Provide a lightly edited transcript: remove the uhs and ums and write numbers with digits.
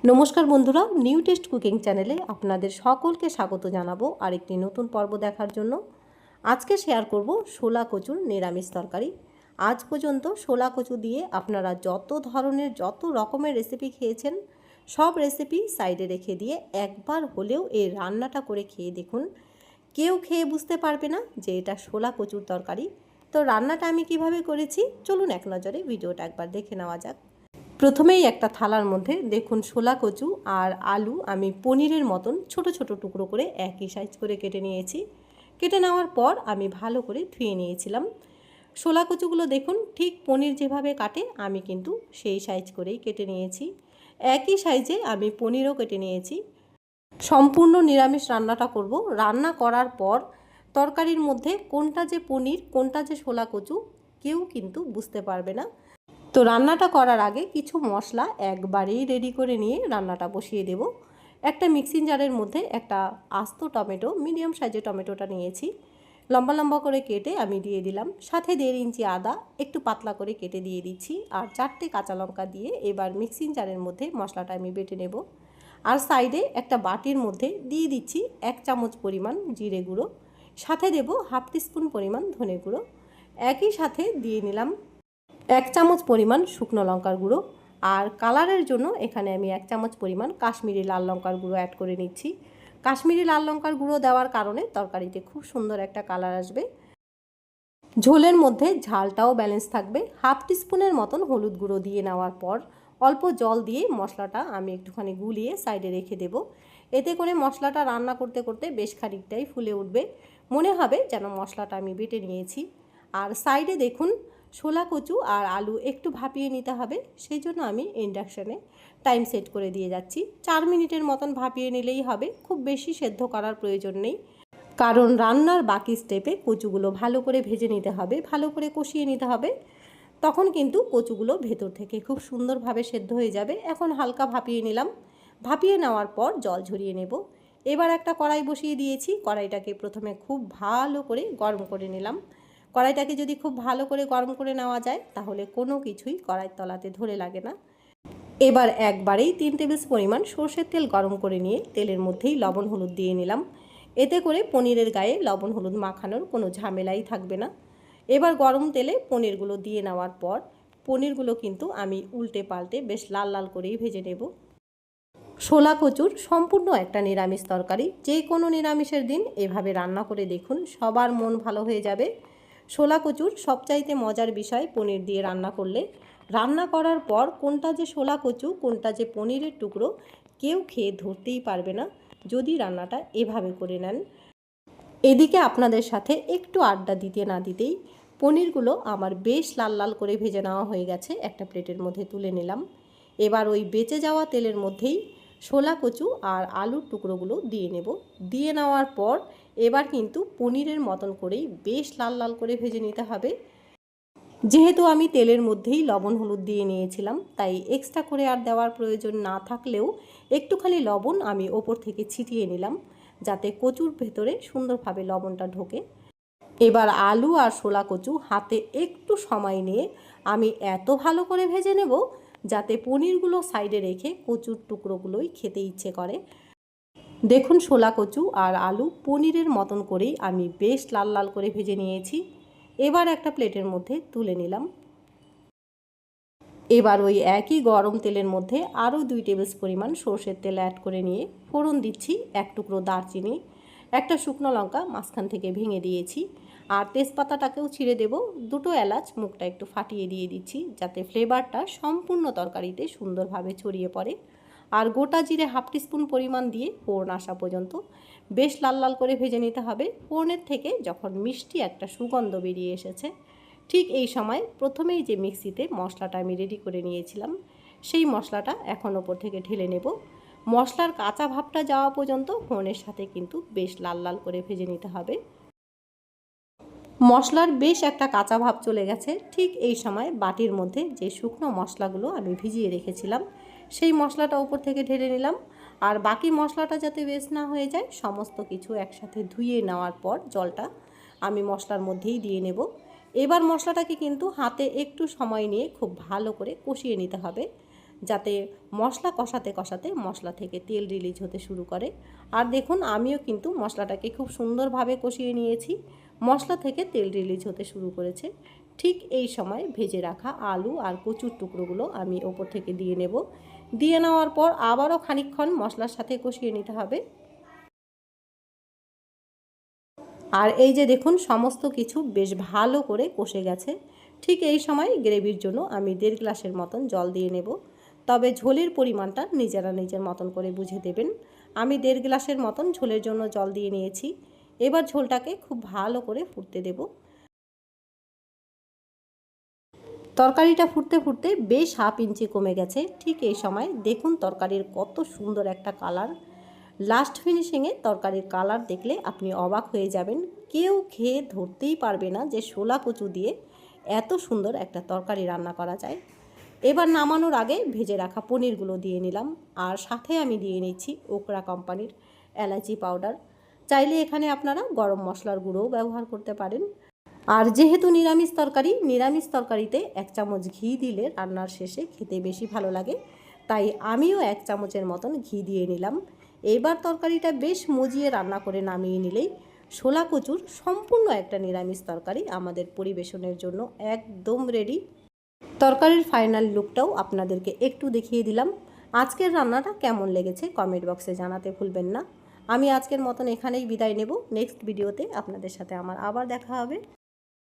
নমস্কার বন্ধুরা, new test cooking চ্যানেলে আপনাদের সকলকে স্বাগত জানাবো আরেকটি নতুন পর্ব দেখার জন্য। আজকে শেয়ার করব শোলা কচুর নিরামিষ তরকারি। আজ পর্যন্ত শোলা কচু দিয়ে আপনারা যত রকমের রেসিপি খেয়েছেন, সব রেসিপি সাইডে রেখে দিয়ে একবার হলেও এই রান্নাটা করে খেয়ে দেখুন। কেউ খেয়ে বুঝতে পারবে না যে এটা শোলা কচুর তরকারি। তো রান্নাটা আমি কিভাবে করেছি চলুন এক নজরে ভিডিওটা একবার দেখে নেওয়া যাক। প্রথমেই একটা থালার মধ্যে দেখুন শোলা কচু আর আলু আমি পনিরের মতন ছোট ছোট টুকরো করে একই সাইজ করে কেটে নিয়েছি। কেটে নেওয়ার পর আমি ভালো করে ধুয়ে নিয়েছিলাম। শোলা কচুগুলো দেখুন ঠিক পনির যেভাবে কাটে আমি কিন্তু সেই সাইজ করেই কেটে নিয়েছি। একই সাইজে আমি পনিরও কেটে নিয়েছি। সম্পূর্ণ নিরামিষ রান্নাটা করব। রান্না করার পর তরকারির মধ্যে কোনটা যে পনির কোনটা যে শোলা কচু কেউ কিন্তু বুঝতে পারবে না। তো রান্নাটা করার আগে কিছু মশলা একবারেই রেডি করে নিয়ে রান্নাটা বসিয়ে দেব। একটা মিক্সিং জারের মধ্যে একটা আস্ত টমেটো, মিডিয়াম সাইজের টমেটোটা নিয়েছি, লম্বা লম্বা করে কেটে আমি দিয়ে দিলাম। সাথে 1.5 ইঞ্চি আদা একটু পাতলা করে কেটে দিয়ে দিচ্ছি, আর 4টে কাঁচা লঙ্কা দিয়ে এবার মিক্সিং জারের মধ্যে মশলাটা আমি বেটে নেব। আর সাইডে একটা বাটির মধ্যে দিয়ে দিচ্ছি 1 চামচ পরিমাণ জিরে গুঁড়ো, সাথে দেব হাফ টিস্পুন পরিমাণ ধনে গুঁড়ো, একই সাথে দিয়ে নিলাম 1 চামচ পরিমাণ শুকনো লঙ্কার গুঁড়ো, আর কালারের জন্য এখানে আমি 1 চামচ পরিমাণ কাশ্মীরি লাল লঙ্কার গুঁড়ো অ্যাড করে নিচ্ছি। কাশ্মীরি লাল লঙ্কার গুঁড়ো দেওয়ার কারণে তরকারিতে খুব সুন্দর একটা কালার আসবে। ঝোলের মধ্যে ঝালটাও ব্যালেন্স থাকবে। হাফ টিস্পুনের মতন হলুদ গুঁড়ো দিয়ে নেওয়ার পর অল্প জল দিয়ে মশলাটা আমি একটুখানি গুলিয়ে সাইডে রেখে দেব। এতে করে মশলাটা রান্না করতে করতে বেশ খানিকটাই ফুলে উঠবে, মনে হবে যেন মশলাটা আমি বেটে নিয়েছি। আর সাইডে দেখুন শোলা কচু আর আলু একটু ভাপিয়ে নিতে হবে, সেই জন্য আমি ইন্ডাকশানে টাইম সেট করে দিয়ে যাচ্ছি। 4 মিনিটের মতন ভাপিয়ে নিলেই হবে, খুব বেশি সেদ্ধ করার প্রয়োজন নেই। কারণ রান্নার বাকি স্টেপে কচুগুলো ভালো করে ভেজে নিতে হবে, ভালো করে কষিয়ে নিতে হবে, তখন কিন্তু কচুগুলো ভেতর থেকে খুব সুন্দরভাবে সেদ্ধ হয়ে যাবে। এখন হালকা ভাপিয়ে নিলাম। ভাপিয়ে নেওয়ার পর জল ঝরিয়ে নেব। এবার একটা কড়াই বসিয়ে দিয়েছি। কড়াইটাকে প্রথমে খুব ভালো করে গরম করে নিলাম। কড়াইটাকে যদি খুব ভালো করে গরম করে নেওয়া যায় তাহলে কোনো কিছুই কড়াইয়ের তলাতে ধরে লাগে না। এবার একবারেই 3 টেবিল পরিমাণ সরষের তেল গরম করে নিয়ে তেলের মধ্যেই লবণ হলুদ দিয়ে নিলাম। এতে করে পনিরের গায়ে লবণ হলুদ মাখানোর কোনো ঝামেলাই থাকবে না। এবার গরম তেলে পনিরগুলো দিয়ে নেওয়ার পর পনিরগুলো কিন্তু আমি উল্টে পাল্টে বেশ লাল লাল করেই ভেজে নেব। শোলা কচুর সম্পূর্ণ একটা নিরামিষ তরকারি। যে কোনো নিরামিষের দিন এভাবে রান্না করে দেখুন, সবার মন ভালো হয়ে যাবে। শোলা কচুর সবচাইতে মজার বিষয় পনির দিয়ে রান্না করলে, রান্না করার পর কোনটা যে শোলা কচু কোনটা যে পনিরের টুকরো কেউ খেয়ে ধরতেই পারবে না যদি রান্নাটা এভাবে করে নেন। এদিকে আপনাদের সাথে একটু আড্ডা দিতে না দিতেই পনিরগুলো আমার বেশ লাল লাল করে ভেজে নেওয়া হয়ে গেছে। একটা প্লেটের মধ্যে তুলে নিলাম। এবার ওই বেঁচে যাওয়া তেলের মধ্যেই শোলা কচু আর আলুর টুকরোগুলো দিয়ে নেব। দিয়ে নেওয়ার পর এবার কিন্তু পনিরের মতন করেই বেশ লাল লাল করে ভেজে নিতে হবে। যেহেতু আমি তেলের মধ্যেই লবণ হলুদ দিয়ে নিয়েছিলাম, তাই এক্সট্রা করে আর দেওয়ার প্রয়োজন না থাকলেও একটুখানি লবণ আমি ওপর থেকে ছিটিয়ে নিলাম, যাতে কচুর ভেতরে সুন্দরভাবে লবণটা ঢোকে। এবার আলু আর শোলা কচু হাতে একটু সময় নিয়ে আমি এত ভালো করে ভেজে নেব যাতে পনিরগুলো সাইডে রেখে কচুর টুকরোগুলোই খেতে ইচ্ছে করে। দেখুন শোলা কচু আর আলু পনিরের মতন করেই আমি বেশ লাল লাল করে ভেজে নিয়েছি। এবার একটা প্লেটের মধ্যে তুলে নিলাম। এবার ওই একই গরম তেলের মধ্যে আরও 2 টেবিল পরিমাণ সরষের তেল অ্যাড করে নিয়ে ফোড়ন দিচ্ছি 1 টুকরো দারচিনি, একটা শুকনো লঙ্কা মাঝখান থেকে ভেঙে দিয়েছি, আর তেজপাতাটাকেও ছিঁড়ে দেব। 2টো এলাচ মুখটা একটু ফাটিয়ে দিয়ে দিচ্ছি যাতে ফ্লেভারটা সম্পূর্ণ তরকারিতে সুন্দরভাবে ছড়িয়ে পড়ে। আর গোটা জিরে হাফ টিস্পুন পরিমাণ দিয়ে ফোড়ন আসা পর্যন্ত বেশ লাল লাল করে ভেজে নিতে হবে। ফোড়নের থেকে যখন মিষ্টি একটা সুগন্ধ বেরিয়ে এসেছে, ঠিক এই সময় প্রথমেই যে মিক্সিতে মশলাটা আমি রেডি করে নিয়েছিলাম সেই মশলাটা এখন ওপর থেকে ঢেলে নেব। মশলার কাঁচা ভাবটা যাওয়া পর্যন্ত ফোড়নের সাথে কিন্তু বেশ লাল লাল করে ভেজে নিতে হবে। মশলার বেশ একটা কাঁচা ভাব চলে গেছে। ঠিক এই সময় বাটির মধ্যে যে শুকনো মশলাগুলো আমি ভিজিয়ে রেখেছিলাম সেই মশলাটা উপর থেকে ঢেলে নিলাম। আর বাকি মশলাটা যাতে বেশ না হয়ে যায় সমস্ত কিছু একসাথে ধুয়ে নেওয়ার পর জলটা আমি মশলার মধ্যেই দিয়ে নেব। এবার মশলাটাকে কিন্তু হাতে একটু সময় নিয়ে খুব ভালো করে কষিয়ে নিতে হবে যাতে মশলা কষাতে কষাতে মশলা থেকে তেল রিলিজ হতে শুরু করে। আর দেখুন আমিও কিন্তু মশলাটাকে খুব সুন্দরভাবে কষিয়ে নিয়েছি, মশলা থেকে তেল রিলিজ হতে শুরু করেছে। ঠিক এই সময় ভেজে রাখা আলু আর কচুর টুকরোগুলো আমি ওপর থেকে দিয়ে নেব। দিয়ে নেওয়ার পর আবারও খানিকক্ষণ মশলার সাথে কষিয়ে নিতে হবে। আর এই যে দেখুন সমস্ত কিছু বেশ ভালো করে কষে গেছে। ঠিক এই সময় গ্রেভির জন্য আমি 1.5 গ্লাসের মতন জল দিয়ে নেব। তবে ঝোলের পরিমাণটা নিজেরা নিজের মতন করে বুঝে দেবেন। আমি 1.5 গ্লাসের মতন ঝোলের জন্য জল দিয়ে নিয়েছি। এবার ঝোলটাকে খুব ভালো করে ফুটতে দেব। তরকারিটা ফুটতে ফুটতে বেশ 1/2 ইঞ্চি কমে গেছে। ঠিক এই সময় দেখুন তরকারির কত সুন্দর একটা কালার। লাস্ট ফিনিশিংয়ে তরকারির কালার দেখলে আপনি অবাক হয়ে যাবেন। কেউ খেয়ে ধরতেই পারবে না যে শোলা কচু দিয়ে এত সুন্দর একটা তরকারি রান্না করা যায়। এবার নামানোর আগে ভেজে রাখা পনিরগুলো দিয়ে নিলাম। আর সাথে আমি দিয়ে নিচ্ছি ওকরা কোম্পানির এলাচি পাউডার। চাইলে এখানে আপনারা গরম মশলার গুঁড়োও ব্যবহার করতে পারেন। আর যেহেতু নিরামিষ তরকারিতে 1 চামচ ঘি দিলে রান্নার শেষে খেতে বেশি ভালো লাগে, তাই আমিও 1 চামচের মতন ঘি দিয়ে নিলাম। এবার তরকারিটা বেশ মজিয়ে রান্না করে নামিয়ে নিলেই শোলা কচুর সম্পূর্ণ একটা নিরামিষ তরকারি আমাদের পরিবেশনের জন্য একদম রেডি। তরকারির ফাইনাল লুকটাও আপনাদেরকে একটু দেখিয়ে দিলাম। আজকের রান্নাটা কেমন লেগেছে কমেন্ট বক্সে জানাতে ভুলবেন না। আমি আজকের মতন এখানেই বিদায় নেব। নেক্সট ভিডিওতে আপনাদের সাথে আমার আবার দেখা হবে।